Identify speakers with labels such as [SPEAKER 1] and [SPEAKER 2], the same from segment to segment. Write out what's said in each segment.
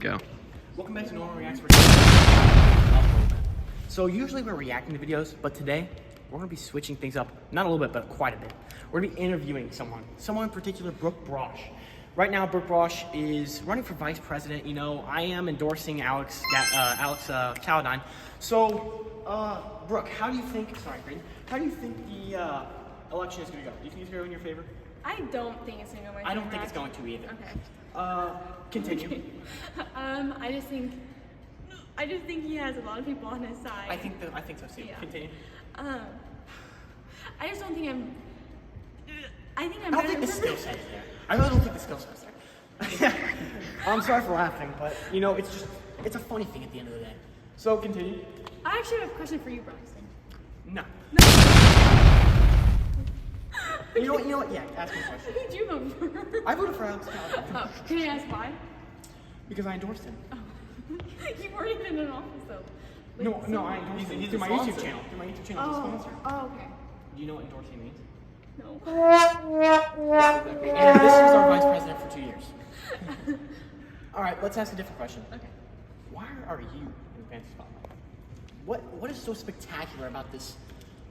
[SPEAKER 1] Go.
[SPEAKER 2] Welcome back to Normal Reacts. So usually we're reacting to videos, but today we're going to be switching things up, not a little bit, but quite a bit. We're going to be interviewing someone in particular, Brooke Brosh. Right now, Brooke Brosh is running for vice president. You know, I am endorsing Alex Caladine. So, Brooke, how do you think the election is going to go? Do you think it's going to go in your favor?
[SPEAKER 3] I don't think it's going to go in my favor.
[SPEAKER 2] I don't think it's going to either.
[SPEAKER 3] Okay.
[SPEAKER 2] Continue.
[SPEAKER 3] Okay. I just think he has a lot of people on his side.
[SPEAKER 2] I think so too.
[SPEAKER 3] Yeah.
[SPEAKER 2] Continue.
[SPEAKER 3] I just don't think I'm. I think I'm.
[SPEAKER 2] I don't think the skill set is there. I really don't think the skill set is there. I'm sorry for laughing, but you know, it's a funny thing at the end of the day. So continue.
[SPEAKER 3] I actually have a question for you, Braxton.
[SPEAKER 2] No. You know what? Yeah, ask me a question.
[SPEAKER 3] Who did you vote for?
[SPEAKER 2] I voted for Alex Caladine.
[SPEAKER 3] Oh, can I ask why?
[SPEAKER 2] Because I endorsed him.
[SPEAKER 3] Oh. You weren't even in office though.
[SPEAKER 2] No, I endorsed him through my YouTube channel. Through my YouTube channel, he's a sponsor.
[SPEAKER 3] Oh, okay.
[SPEAKER 2] Do you know what endorsing means?
[SPEAKER 3] No.
[SPEAKER 2] And this is our vice president for 2 years. All right, let's ask a different question.
[SPEAKER 3] Okay.
[SPEAKER 2] Why are you in the Panther spotlight? What is so spectacular about this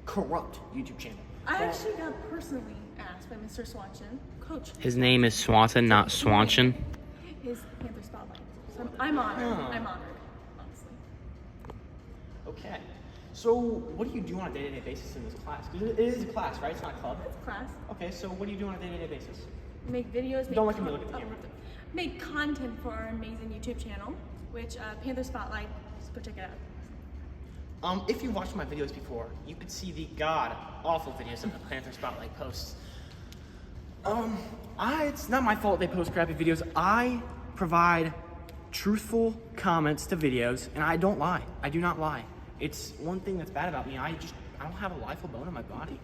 [SPEAKER 2] corrupt YouTube channel?
[SPEAKER 3] I actually got personally asked by Mr. Swanson, Coach.
[SPEAKER 1] His name is Swanson, not Swanson.
[SPEAKER 3] His Panther spotlight. So I'm honored.
[SPEAKER 2] Huh.
[SPEAKER 3] I'm honored, honestly.
[SPEAKER 2] Okay. So what do you do on a day-to-day basis in this class? Because it is a class, right? It's not a club.
[SPEAKER 3] It's class.
[SPEAKER 2] Okay, so what do you do on a day-to-day basis?
[SPEAKER 3] Make videos.
[SPEAKER 2] Don't look at me, look at the camera.
[SPEAKER 3] Make content for our amazing YouTube channel, which Panther Spotlight. Just go check it out.
[SPEAKER 2] If you watched my videos before, you could see the god-awful videos that the Panther Spotlight posts. It's not my fault they post crappy videos. I provide truthful comments to videos, and I don't lie. I do not lie. It's one thing that's bad about me. I don't have a lifeless bone in my body.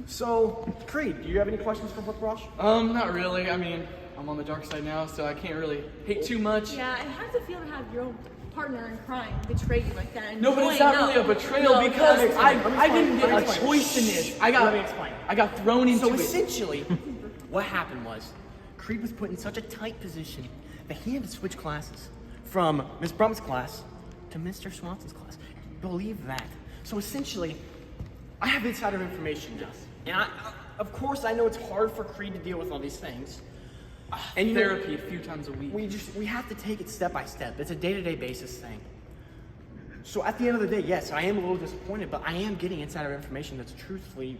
[SPEAKER 2] So, Creed, do you have any questions for Brooke Brosh?
[SPEAKER 4] Not really. I mean, I'm on the dark side now, so I can't really hate too much.
[SPEAKER 3] Yeah, it has to feel to have your own partner in crime betray you like that. And
[SPEAKER 4] No, but it's not really a betrayal because I didn't get
[SPEAKER 2] Let me
[SPEAKER 4] a
[SPEAKER 2] explain.
[SPEAKER 4] choice in this.
[SPEAKER 2] Let me explain.
[SPEAKER 4] I got thrown into
[SPEAKER 2] So
[SPEAKER 4] it.
[SPEAKER 2] essentially, what happened was, Creed was put in such a tight position that he had to switch classes from Miss Brum's class to Mr. Swanson's class. Believe that. So essentially, I have insider information now. And of course, I know it's hard for Creed to deal with all these things. And you know,
[SPEAKER 4] Therapy a few times a week.
[SPEAKER 2] we have to take it step by step. It's a day-to-day basis thing. So at the end of the day, yes, I am a little disappointed, but I am getting insider information that's truthfully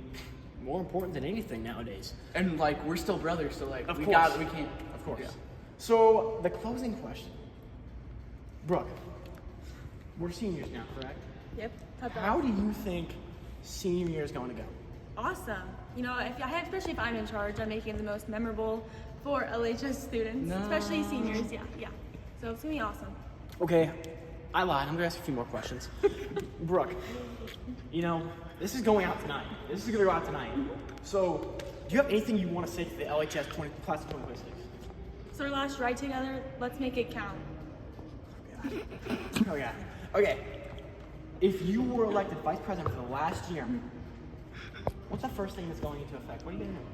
[SPEAKER 2] more important than anything nowadays.
[SPEAKER 4] And like, we're still brothers, so like,
[SPEAKER 2] Of
[SPEAKER 4] we
[SPEAKER 2] course.
[SPEAKER 4] can't.
[SPEAKER 2] Of course.
[SPEAKER 4] Yeah.
[SPEAKER 2] So the closing question, Brooke, we're seniors now, correct?
[SPEAKER 3] Yep.
[SPEAKER 2] How do you think senior year is going to go?
[SPEAKER 3] Awesome. You know, especially if I'm in charge, I'm making it the most memorable for LHS students, especially seniors. Yeah. So it's gonna be awesome.
[SPEAKER 2] Okay, I lied. I'm gonna ask a few more questions. Brooke, you know, this is going out tonight. This is gonna go out tonight. So, do you have anything you want to say to the LHS class of 2026?
[SPEAKER 3] It's our last ride together. Let's make it count.
[SPEAKER 2] Okay. If you were elected vice president for the last year, what's the first thing that's going into effect? What are you gonna do?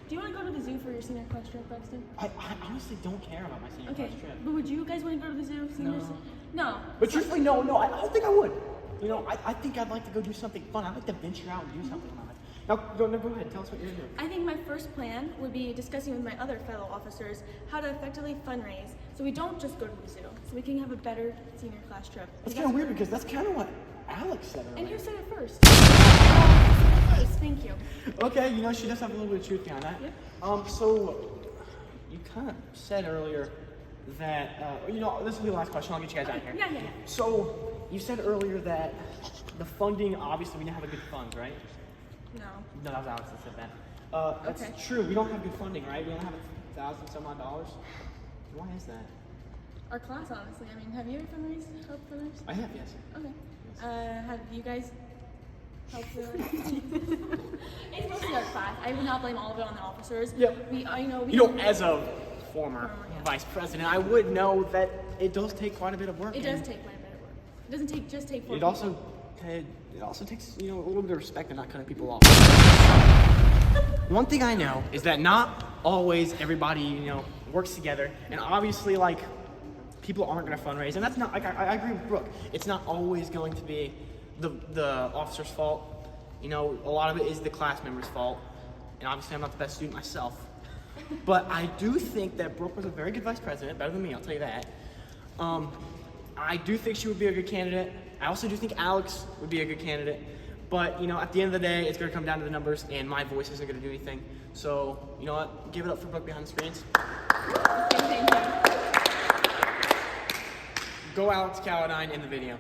[SPEAKER 3] Do you want to go to the zoo for your senior class trip, Braxton?
[SPEAKER 2] I honestly don't care about my senior
[SPEAKER 3] Okay,
[SPEAKER 2] class trip.
[SPEAKER 3] but would you guys want to go to the zoo, seniors? No.
[SPEAKER 2] But truthfully, no, I don't think I would. You know, I think I'd like to go do something fun. I'd like to venture out and do something in my life. Now, go ahead. Tell us what you're doing.
[SPEAKER 3] I think my first plan would be discussing with my other fellow officers how to effectively fundraise so we don't just go to the zoo, so we can have a better senior class trip.
[SPEAKER 2] That's kind of weird because that's kind of what Alex said earlier.
[SPEAKER 3] And you said it first. Thank you.
[SPEAKER 2] Okay, you know, she does have a little bit of truth behind that.
[SPEAKER 3] Yeah.
[SPEAKER 2] So, you kind of said earlier that, you know, this will be the last question. I'll get you guys out of here.
[SPEAKER 3] Yeah.
[SPEAKER 2] So, you said earlier that the funding, obviously, we didn't have a good funds, right?
[SPEAKER 3] No.
[SPEAKER 2] No, that was Alex that said that. That's
[SPEAKER 3] Okay.
[SPEAKER 2] true. We don't have good funding, right? We don't have $1,000 some odd. Why is that?
[SPEAKER 3] Our class, honestly. I mean, have you ever fundraised, helped fundraise?
[SPEAKER 2] I have, yes.
[SPEAKER 3] Okay. Have you guys helped fundraise? It's mostly our class. I would not blame all of it on the officers.
[SPEAKER 2] Yep.
[SPEAKER 3] We
[SPEAKER 2] You know, as a former
[SPEAKER 3] yeah.
[SPEAKER 2] vice president, I would know that it does take quite a bit of work.
[SPEAKER 3] It does
[SPEAKER 2] and
[SPEAKER 3] take quite a bit of work. It doesn't just take 4
[SPEAKER 2] It also takes, you know, a little bit of respect and not cutting people off. One thing I know is that not always everybody, you know, works together. And obviously, like, people aren't going to fundraise, and that's not like I agree with Brooke. It's not always going to be the officer's fault. You know, a lot of it is the class member's fault, and obviously I'm not the best student myself. But I do think that Brooke was a very good vice president, better than me, I'll tell you that. I do think she would be a good candidate. I also do think Alex would be a good candidate. But, you know, at the end of the day, it's going to come down to the numbers, and my voice isn't going to do anything. So, you know what? Give it up for Brooke behind the screens.
[SPEAKER 3] Thank you.
[SPEAKER 2] Go Alex Caladine in the video.